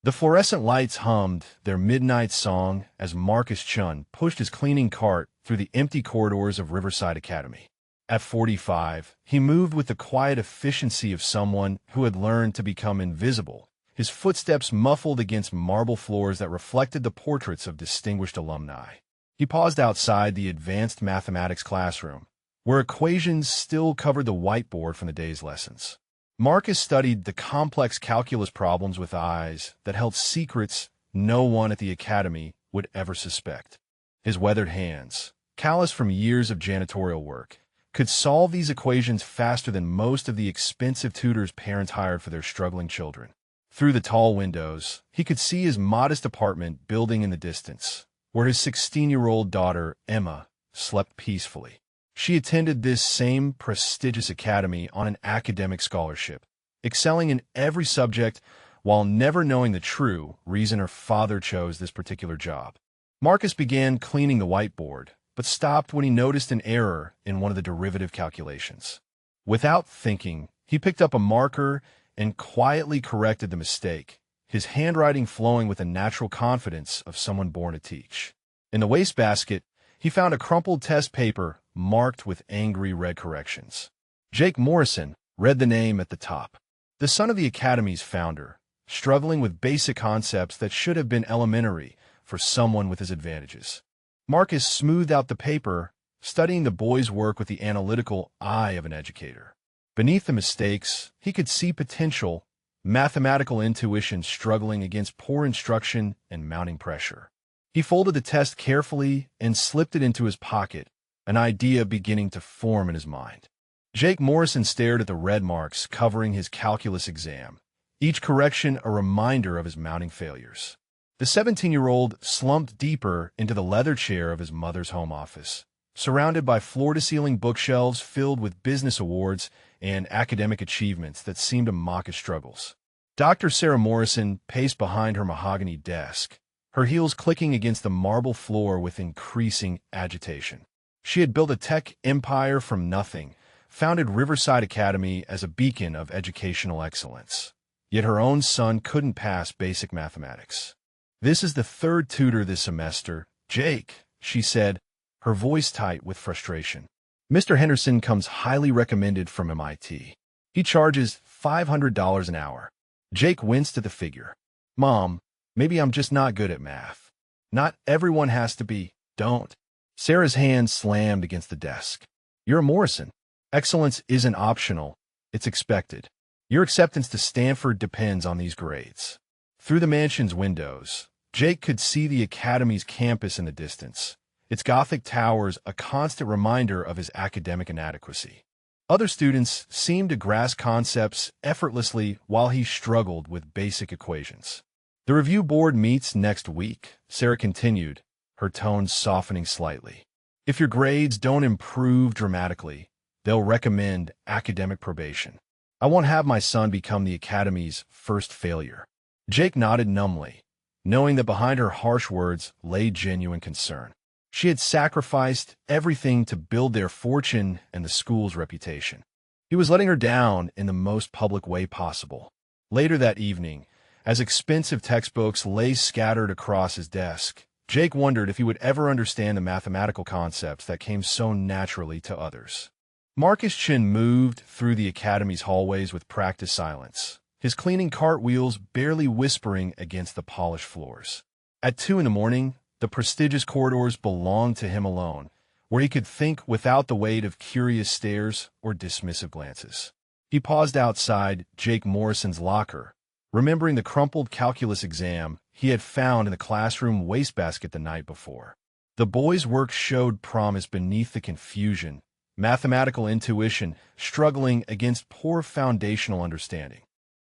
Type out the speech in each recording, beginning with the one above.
The fluorescent lights hummed their midnight song as Marcus Chun pushed his cleaning cart through the empty corridors of Riverside Academy. At 45, he moved with the quiet efficiency of someone who had learned to become invisible, his footsteps muffled against marble floors that reflected the portraits of distinguished alumni. He paused outside the advanced mathematics classroom, where equations still covered the whiteboard from the day's lessons. Marcus studied the complex calculus problems with eyes that held secrets no one at the academy would ever suspect. His weathered hands, calloused from years of janitorial work, could solve these equations faster than most of the expensive tutors parents hired for their struggling children. Through the tall windows, he could see his modest apartment building in the distance, where his 16-year-old daughter, Emma, slept peacefully. She attended this same prestigious academy on an academic scholarship, excelling in every subject while never knowing the true reason her father chose this particular job. Marcus began cleaning the whiteboard, but stopped when he noticed an error in one of the derivative calculations. Without thinking, he picked up a marker and quietly corrected the mistake, his handwriting flowing with the natural confidence of someone born to teach. In the wastebasket, he found a crumpled test paper marked with angry red corrections. Jake Morrison read the name at the top. The son of the Academy's founder, struggling with basic concepts that should have been elementary for someone with his advantages. Marcus smoothed out the paper, studying the boy's work with the analytical eye of an educator. Beneath the mistakes, he could see potential, mathematical intuition struggling against poor instruction and mounting pressure. He folded the test carefully and slipped it into his pocket, an idea beginning to form in his mind. Jake Morrison stared at the red marks covering his calculus exam, each correction a reminder of his mounting failures. The 17-year-old slumped deeper into the leather chair of his mother's home office, surrounded by floor-to-ceiling bookshelves filled with business awards and academic achievements that seemed to mock his struggles. Dr. Sarah Morrison paced behind her mahogany desk, her heels clicking against the marble floor with increasing agitation. She had built a tech empire from nothing, founded Riverside Academy as a beacon of educational excellence. Yet her own son couldn't pass basic mathematics. "This is the third tutor this semester, Jake," she said, her voice tight with frustration. "Mr. Henderson comes highly recommended from MIT. He charges $500 an hour." Jake winced at the figure. "Mom, maybe I'm just not good at math. Not everyone has to be. Don't." Sarah's hand slammed against the desk. "You're a Morrison. Excellence isn't optional. It's expected. Your acceptance to Stanford depends on these grades." Through the mansion's windows, Jake could see the academy's campus in the distance, its Gothic towers a constant reminder of his academic inadequacy. Other students seemed to grasp concepts effortlessly while he struggled with basic equations. "The review board meets next week," Sarah continued, her tone softening slightly. "If your grades don't improve dramatically, they'll recommend academic probation. I won't have my son become the academy's first failure." Jake nodded numbly, knowing that behind her harsh words lay genuine concern. She had sacrificed everything to build their fortune and the school's reputation. He was letting her down in the most public way possible. Later that evening, as expensive textbooks lay scattered across his desk, Jake wondered if he would ever understand the mathematical concepts that came so naturally to others. Marcus Chin moved through the academy's hallways with practiced silence, his cleaning cartwheels barely whispering against the polished floors. At 2 a.m, the prestigious corridors belonged to him alone, where he could think without the weight of curious stares or dismissive glances. He paused outside Jake Morrison's locker, remembering the crumpled calculus exam he had found in the classroom wastebasket the night before. The boy's work showed promise beneath the confusion, mathematical intuition struggling against poor foundational understanding.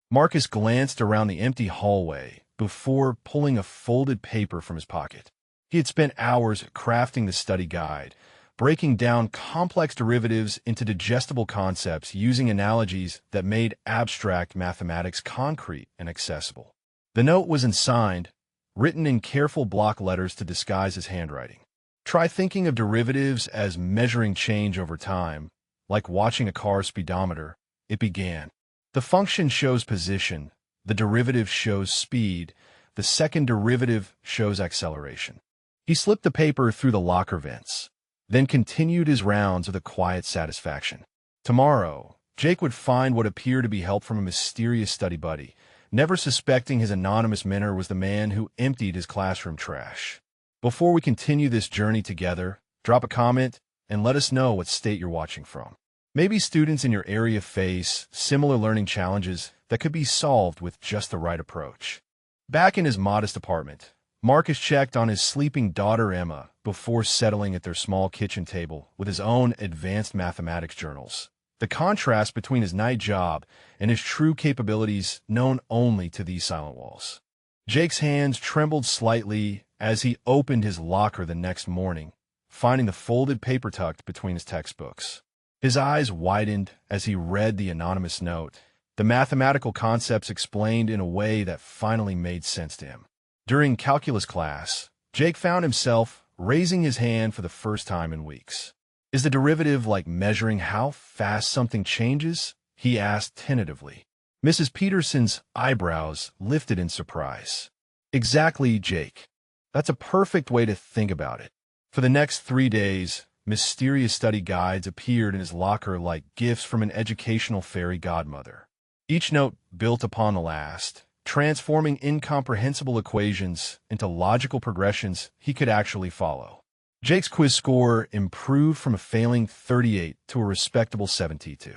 Marcus glanced around the empty hallway before pulling a folded paper from his pocket. He had spent hours crafting the study guide, breaking down complex derivatives into digestible concepts using analogies that made abstract mathematics concrete and accessible. The note was unsigned, written in careful block letters to disguise his handwriting. "Try thinking of derivatives as measuring change over time, like watching a car's speedometer," it began. "The function shows position, The derivative shows speed. The second derivative shows acceleration. He slipped the paper through the locker vents, then continued his rounds with a quiet satisfaction. Tomorrow, Jake would find what appeared to be help from a mysterious study buddy, never suspecting his anonymous mentor was the man who emptied his classroom trash. Before we continue this journey together, drop a comment and let us know what state you're watching from. Maybe students in your area face similar learning challenges that could be solved with just the right approach. Back in his modest apartment, Marcus checked on his sleeping daughter Emma before settling at their small kitchen table with his own advanced mathematics journals. The contrast between his night job and his true capabilities known only to these silent walls. Jake's hands trembled slightly as he opened his locker the next morning, finding the folded paper tucked between his textbooks. His eyes widened as he read the anonymous note, the mathematical concepts explained in a way that finally made sense to him. During calculus class, Jake found himself raising his hand for the first time in weeks. Is the derivative like measuring how fast something changes? He asked tentatively. Mrs. Peterson's eyebrows lifted in surprise. Exactly, Jake. That's a perfect way to think about it. For the next 3 days, mysterious study guides appeared in his locker like gifts from an educational fairy godmother. Each note built upon the last, transforming incomprehensible equations into logical progressions he could actually follow. Jake's quiz score improved from a failing 38 to a respectable 72.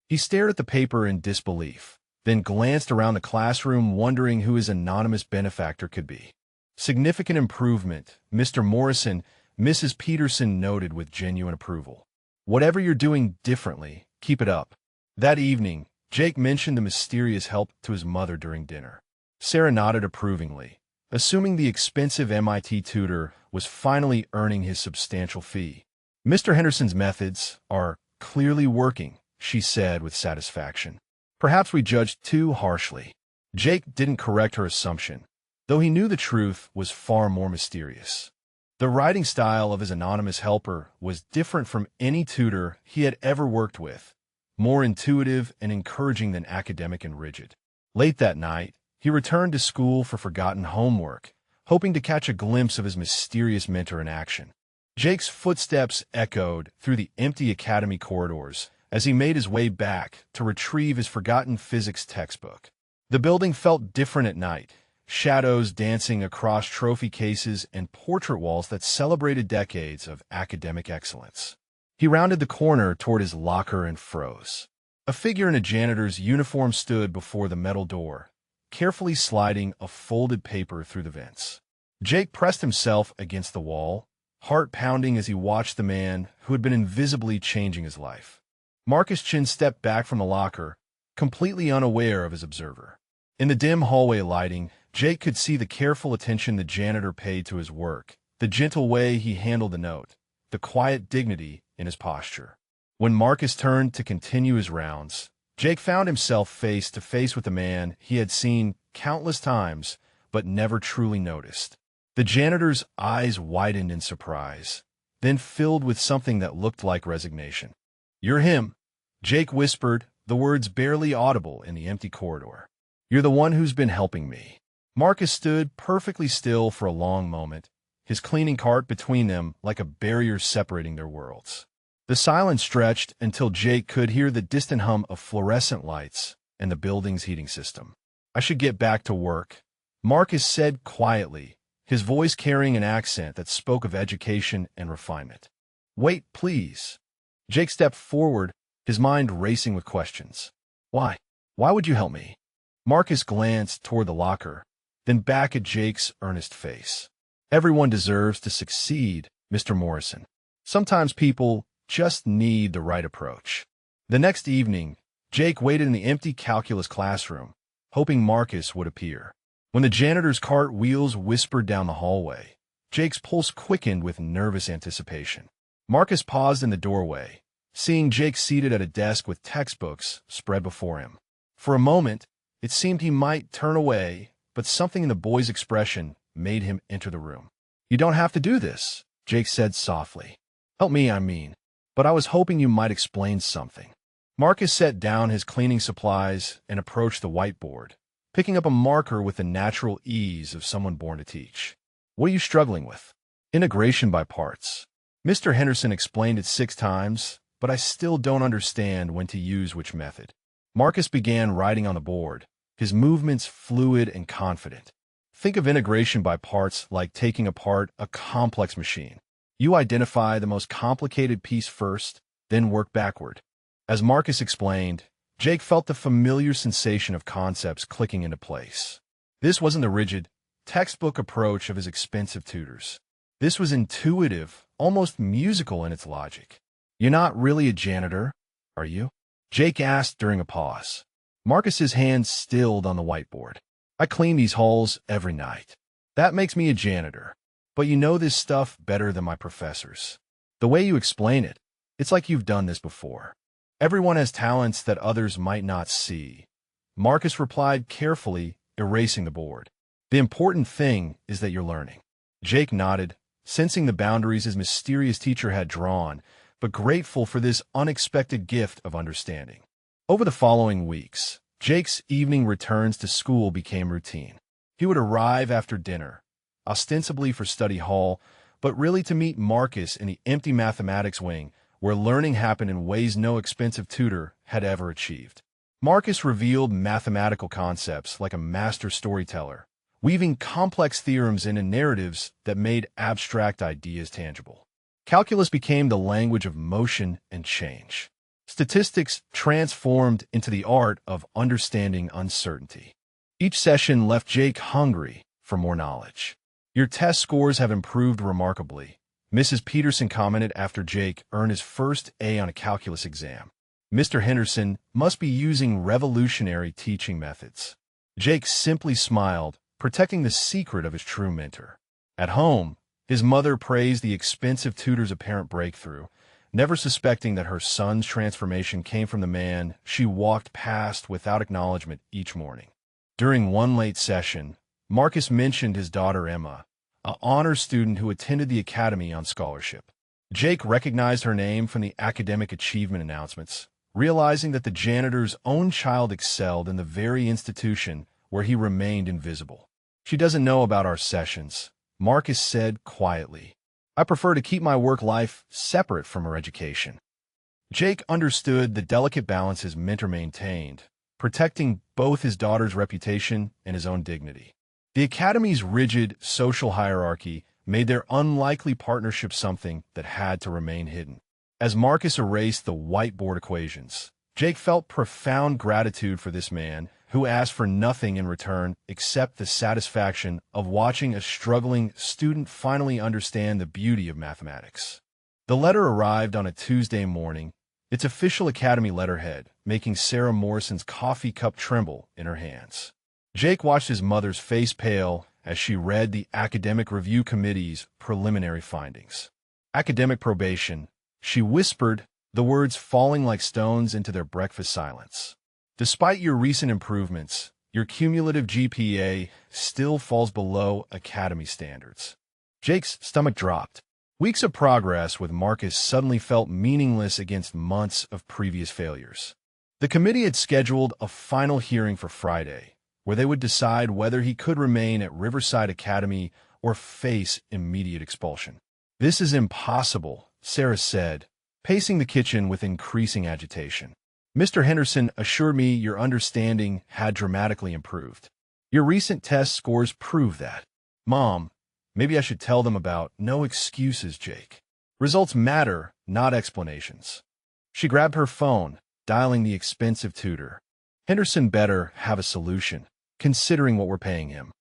He stared at the paper in disbelief, then glanced around the classroom wondering who his anonymous benefactor could be. Significant improvement, Mr. Morrison, Mrs. Peterson noted with genuine approval. Whatever you're doing differently, keep it up. That evening, Jake mentioned the mysterious help to his mother during dinner. Sarah nodded approvingly, assuming the expensive MIT tutor was finally earning his substantial fee. Mr. Henderson's methods are clearly working, she said with satisfaction. Perhaps we judged too harshly. Jake didn't correct her assumption, though he knew the truth was far more mysterious. The writing style of his anonymous helper was different from any tutor he had ever worked with, more intuitive and encouraging than academic and rigid. Late that night, he returned to school for forgotten homework, hoping to catch a glimpse of his mysterious mentor in action. Jake's footsteps echoed through the empty academy corridors as he made his way back to retrieve his forgotten physics textbook. The building felt different at night, shadows dancing across trophy cases and portrait walls that celebrated decades of academic excellence. He rounded the corner toward his locker and froze. A figure in a janitor's uniform stood before the metal door, carefully sliding a folded paper through the vents. Jake pressed himself against the wall, heart pounding as he watched the man who had been invisibly changing his life. Marcus Chin stepped back from the locker, completely unaware of his observer. In the dim hallway lighting, Jake could see the careful attention the janitor paid to his work, the gentle way he handled the note, the quiet dignity in his posture. When Marcus turned to continue his rounds, Jake found himself face to face with a man he had seen countless times but never truly noticed. The janitor's eyes widened in surprise, then filled with something that looked like resignation. "You're him," Jake whispered, the words barely audible in the empty corridor. "You're the one who's been helping me." Marcus stood perfectly still for a long moment, his cleaning cart between them like a barrier separating their worlds. The silence stretched until Jake could hear the distant hum of fluorescent lights and the building's heating system. "I should get back to work," Marcus said quietly, his voice carrying an accent that spoke of education and refinement. "Wait, please." Jake stepped forward, his mind racing with questions. "Why? Why would you help me?" Marcus glanced toward the locker, then back at Jake's earnest face. "Everyone deserves to succeed, Mr. Morrison. Sometimes people just need the right approach." The next evening, Jake waited in the empty calculus classroom, hoping Marcus would appear. When the janitor's cart wheels whispered down the hallway, Jake's pulse quickened with nervous anticipation. Marcus paused in the doorway, seeing Jake seated at a desk with textbooks spread before him. For a moment, it seemed he might turn away, but something in the boy's expression made him enter the room. "You don't have to do this," Jake said softly. "Help me, I mean. But I was hoping you might explain something." Marcus set down his cleaning supplies and approached the whiteboard, picking up a marker with the natural ease of someone born to teach. What are you struggling with? Integration by parts. Mr. Henderson explained it 6 times, but I still don't understand when to use which method. Marcus began writing on the board, his movements fluid and confident. Think of integration by parts like taking apart a complex machine. You identify the most complicated piece first, then work backward. As Marcus explained, Jake felt the familiar sensation of concepts clicking into place. This wasn't the rigid, textbook approach of his expensive tutors. This was intuitive, almost musical in its logic. You're not really a janitor, are you? Jake asked during a pause. Marcus's hand stilled on the whiteboard. I clean these halls every night. That makes me a janitor. But you know this stuff better than my professors. The way you explain it, it's like you've done this before. Everyone has talents that others might not see. Marcus replied carefully, erasing the board. The important thing is that you're learning. Jake nodded, sensing the boundaries his mysterious teacher had drawn, but grateful for this unexpected gift of understanding. Over the following weeks, Jake's evening returns to school became routine. He would arrive after dinner, ostensibly for study hall, but really to meet Marcus in the empty mathematics wing, where learning happened in ways no expensive tutor had ever achieved. Marcus revealed mathematical concepts like a master storyteller, weaving complex theorems into narratives that made abstract ideas tangible. Calculus became the language of motion and change. Statistics transformed into the art of understanding uncertainty. Each session left Jake hungry for more knowledge. Your test scores have improved remarkably, Mrs. Peterson commented after Jake earned his first A on a calculus exam. Mr. Henderson must be using revolutionary teaching methods. Jake simply smiled, protecting the secret of his true mentor. At home, his mother praised the expensive tutor's apparent breakthrough, never suspecting that her son's transformation came from the man she walked past without acknowledgement each morning. During one late session, Marcus mentioned his daughter Emma, an honors student who attended the academy on scholarship. Jake recognized her name from the academic achievement announcements, realizing that the janitor's own child excelled in the very institution where he remained invisible. She doesn't know about our sessions, Marcus said quietly. I prefer to keep my work life separate from her education. Jake understood the delicate balance his mentor maintained, protecting both his daughter's reputation and his own dignity. The Academy's rigid social hierarchy made their unlikely partnership something that had to remain hidden. As Marcus erased the whiteboard equations, Jake felt profound gratitude for this man who asked for nothing in return except the satisfaction of watching a struggling student finally understand the beauty of mathematics. The letter arrived on a Tuesday morning, its official Academy letterhead making Sarah Morrison's coffee cup tremble in her hands. Jake watched his mother's face pale as she read the Academic Review Committee's preliminary findings. Academic probation, she whispered, the words falling like stones into their breakfast silence. Despite your recent improvements, your cumulative GPA still falls below Academy standards. Jake's stomach dropped. Weeks of progress with Marcus suddenly felt meaningless against months of previous failures. The committee had scheduled a final hearing for Friday, where they would decide whether he could remain at Riverside Academy or face immediate expulsion. This is impossible, Sarah said, pacing the kitchen with increasing agitation. Mr. Henderson assured me your understanding had dramatically improved. Your recent test scores prove that. Mom, maybe I should tell them about no excuses, Jake. Results matter, not explanations. She grabbed her phone, dialing the expensive tutor. Henderson better have a solution, considering what we're paying him.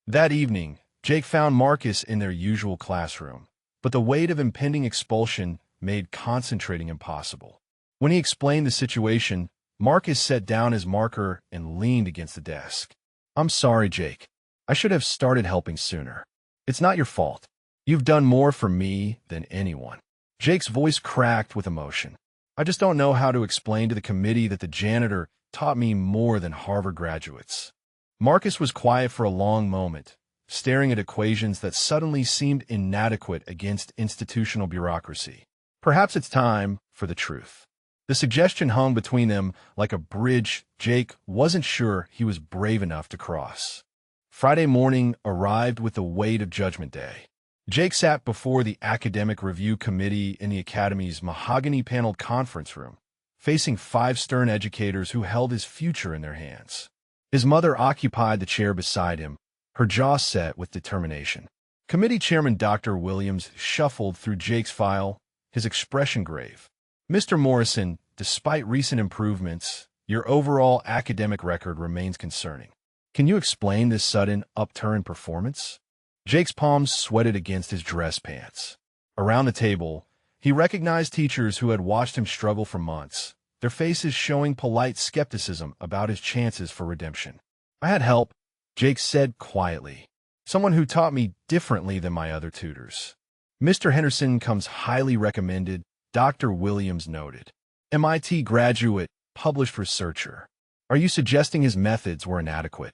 That evening, Jake found Marcus in their usual classroom, but the weight of impending expulsion made concentrating impossible. When he explained the situation, Marcus set down his marker and leaned against the desk. I'm sorry, Jake. I should have started helping sooner. It's not your fault. You've done more for me than anyone. Jake's voice cracked with emotion. I just don't know how to explain to the committee that the janitor taught me more than Harvard graduates. Marcus was quiet for a long moment, staring at equations that suddenly seemed inadequate against institutional bureaucracy. Perhaps it's time for the truth. The suggestion hung between them like a bridge Jake wasn't sure he was brave enough to cross. Friday morning arrived with the weight of Judgment Day. Jake sat before the Academic Review Committee in the Academy's mahogany-paneled conference room, facing 5 stern educators who held his future in their hands. His mother occupied the chair beside him, her jaw set with determination. Committee Chairman Dr. Williams shuffled through Jake's file, his expression grave. "Mr. Morrison, despite recent improvements, your overall academic record remains concerning. Can you explain this sudden upturn in performance?" Jake's palms sweated against his dress pants. Around the table, he recognized teachers who had watched him struggle for months, their faces showing polite skepticism about his chances for redemption. "I had help," Jake said quietly. "Someone who taught me differently than my other tutors." "Mr. Henderson comes highly recommended," Dr. Williams noted. "MIT graduate, published researcher. Are you suggesting his methods were inadequate?"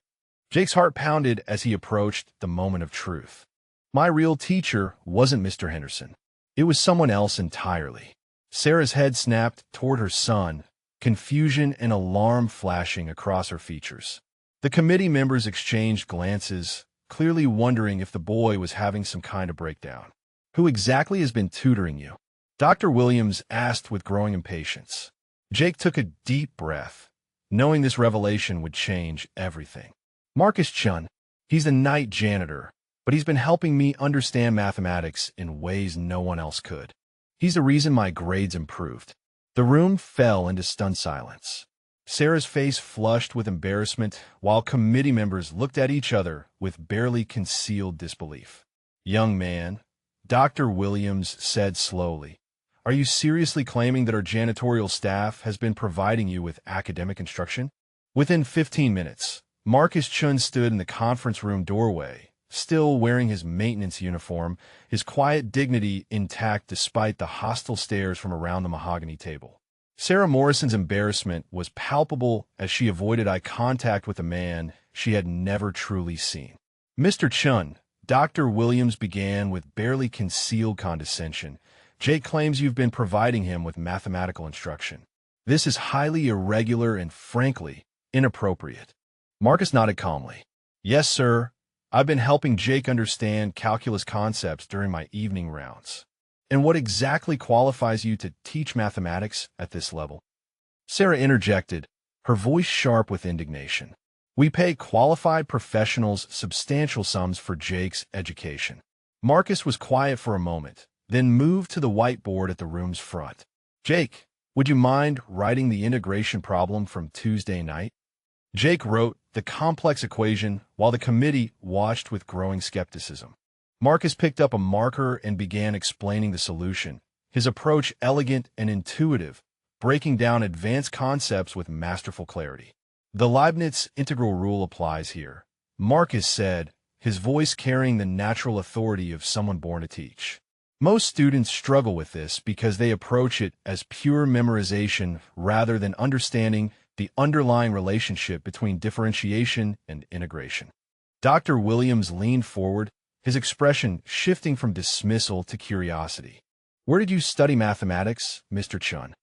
Jake's heart pounded as he approached the moment of truth. "My real teacher wasn't Mr. Henderson. It was someone else entirely." Sarah's head snapped toward her son, confusion and alarm flashing across her features. The committee members exchanged glances, clearly wondering if the boy was having some kind of breakdown. "Who exactly has been tutoring you?" Dr. Williams asked with growing impatience. Jake took a deep breath, knowing this revelation would change everything. "Marcus Chun. He's the night janitor, but he's been helping me understand mathematics in ways no one else could. He's the reason my grades improved." The room fell into stunned silence. Sarah's face flushed with embarrassment, while committee members looked at each other with barely concealed disbelief. "Young man," Dr. Williams said slowly, "are you seriously claiming that our janitorial staff has been providing you with academic instruction?" Within 15 minutes, Marcus Chun stood in the conference room doorway, still wearing his maintenance uniform, his quiet dignity intact despite the hostile stares from around the mahogany table. Sarah Morrison's embarrassment was palpable as she avoided eye contact with a man she had never truly seen. "Mr. Chun," Dr. Williams began with barely concealed condescension, "Jake claims you've been providing him with mathematical instruction. This is highly irregular and, frankly, inappropriate." Marcus nodded calmly. "Yes, sir. I've been helping Jake understand calculus concepts during my evening rounds." "And what exactly qualifies you to teach mathematics at this level?" Sarah interjected, her voice sharp with indignation. "We pay qualified professionals substantial sums for Jake's education." Marcus was quiet for a moment, then moved to the whiteboard at the room's front. "Jake, would you mind writing the integration problem from Tuesday night?" Jake wrote the complex equation while the committee watched with growing skepticism. Marcus picked up a marker and began explaining the solution, his approach elegant and intuitive, breaking down advanced concepts with masterful clarity. "The Leibniz integral rule applies here," Marcus said, his voice carrying the natural authority of someone born to teach. "Most students struggle with this because they approach it as pure memorization rather than understanding the underlying relationship between differentiation and integration." Dr. Williams leaned forward, his expression shifting from dismissal to curiosity. "Where did you study mathematics, Mr. Chun?"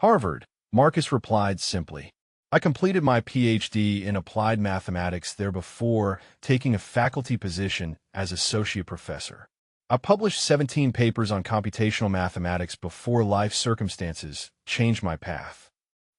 "Harvard," Marcus replied simply. "I completed my Ph.D. in applied mathematics there before taking a faculty position as associate professor. I published 17 papers on computational mathematics before life circumstances changed my path."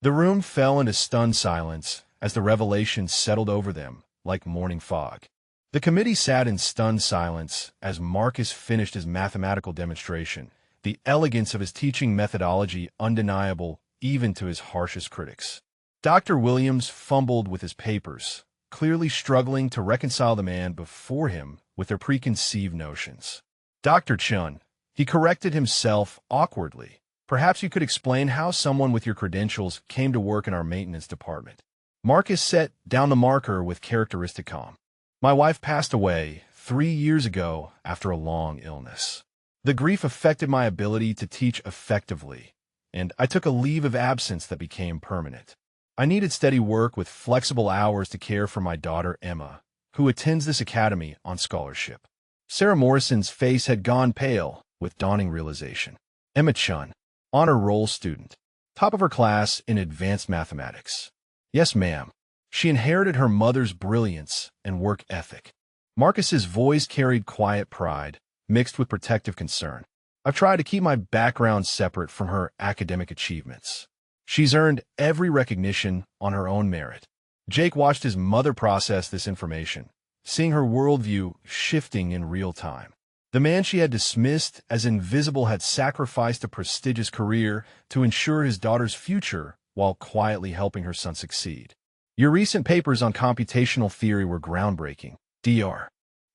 The room fell into stunned silence as the revelation settled over them like morning fog. The committee sat in stunned silence as Marcus finished his mathematical demonstration, the elegance of his teaching methodology undeniable even to his harshest critics. Dr. Williams fumbled with his papers, clearly struggling to reconcile the man before him with their preconceived notions. "Dr. Chun," he corrected himself awkwardly, "perhaps you could explain how someone with your credentials came to work in our maintenance department." Marcus set down the marker with characteristic calm. "My wife passed away 3 years ago after a long illness. The grief affected my ability to teach effectively, and I took a leave of absence that became permanent. I needed steady work with flexible hours to care for my daughter Emma, who attends this academy on scholarship." Sarah Morrison's face had gone pale with dawning realization. "Emma Chun, honor roll student." top of her class in advanced mathematics. Yes, ma'am. She inherited her mother's brilliance and work ethic. Marcus's voice carried quiet pride, mixed with protective concern. I've tried to keep my background separate from her academic achievements. She's earned every recognition on her own merit. Jake watched his mother process this information, seeing her worldview shifting in real time. The man she had dismissed as invisible had sacrificed a prestigious career to ensure his daughter's future while quietly helping her son succeed. Your recent papers on computational theory were groundbreaking, Dr.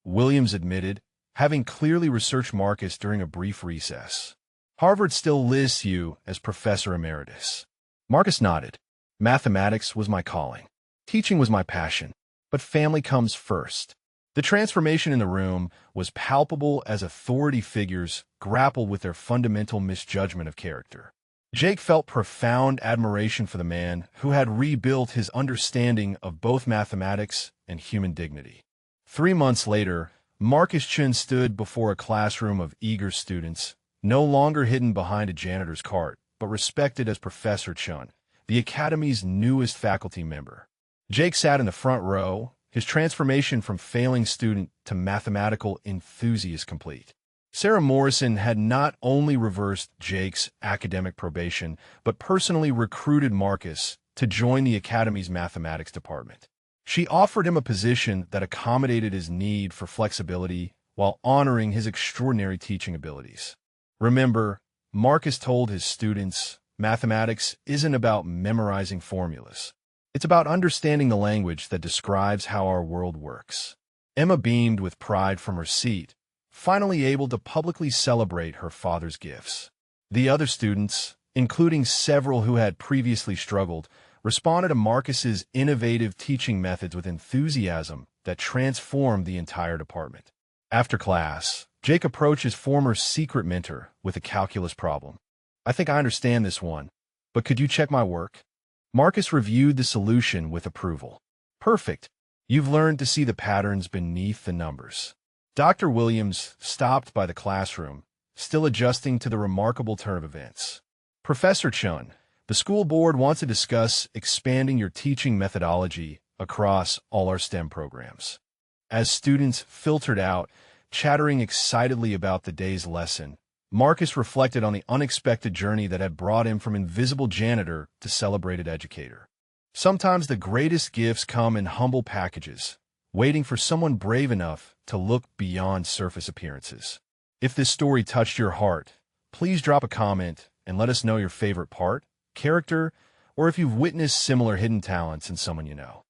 Williams admitted, having clearly researched Marcus during a brief recess. Harvard still lists you as Professor Emeritus. Marcus nodded. Mathematics was my calling. Teaching was my passion. But family comes first. The transformation in the room was palpable as authority figures grappled with their fundamental misjudgment of character. Jake felt profound admiration for the man who had rebuilt his understanding of both mathematics and human dignity. 3 months later, Marcus Chun stood before a classroom of eager students, no longer hidden behind a janitor's cart, but respected as Professor Chun, the Academy's newest faculty member. Jake sat in the front row, his transformation from failing student to mathematical enthusiast complete. Sarah Morrison had not only reversed Jake's academic probation, but personally recruited Marcus to join the Academy's mathematics department. She offered him a position that accommodated his need for flexibility while honoring his extraordinary teaching abilities. Remember, Marcus told his students, mathematics isn't about memorizing formulas. It's about understanding the language that describes how our world works. Emma beamed with pride from her seat, finally able to publicly celebrate her father's gifts. The other students, including several who had previously struggled, responded to Marcus's innovative teaching methods with enthusiasm that transformed the entire department. After class, Jake approached his former secret mentor with a calculus problem. I think I understand this one, but could you check my work? Marcus reviewed the solution with approval. Perfect. You've learned to see the patterns beneath the numbers. Dr. Williams stopped by the classroom, still adjusting to the remarkable turn of events. Professor Chun, the school board wants to discuss expanding your teaching methodology across all our STEM programs. As students filtered out, chattering excitedly about the day's lesson, Marcus reflected on the unexpected journey that had brought him from invisible janitor to celebrated educator. Sometimes the greatest gifts come in humble packages, waiting for someone brave enough to look beyond surface appearances. If this story touched your heart, please drop a comment and let us know your favorite part, character, or if you've witnessed similar hidden talents in someone you know.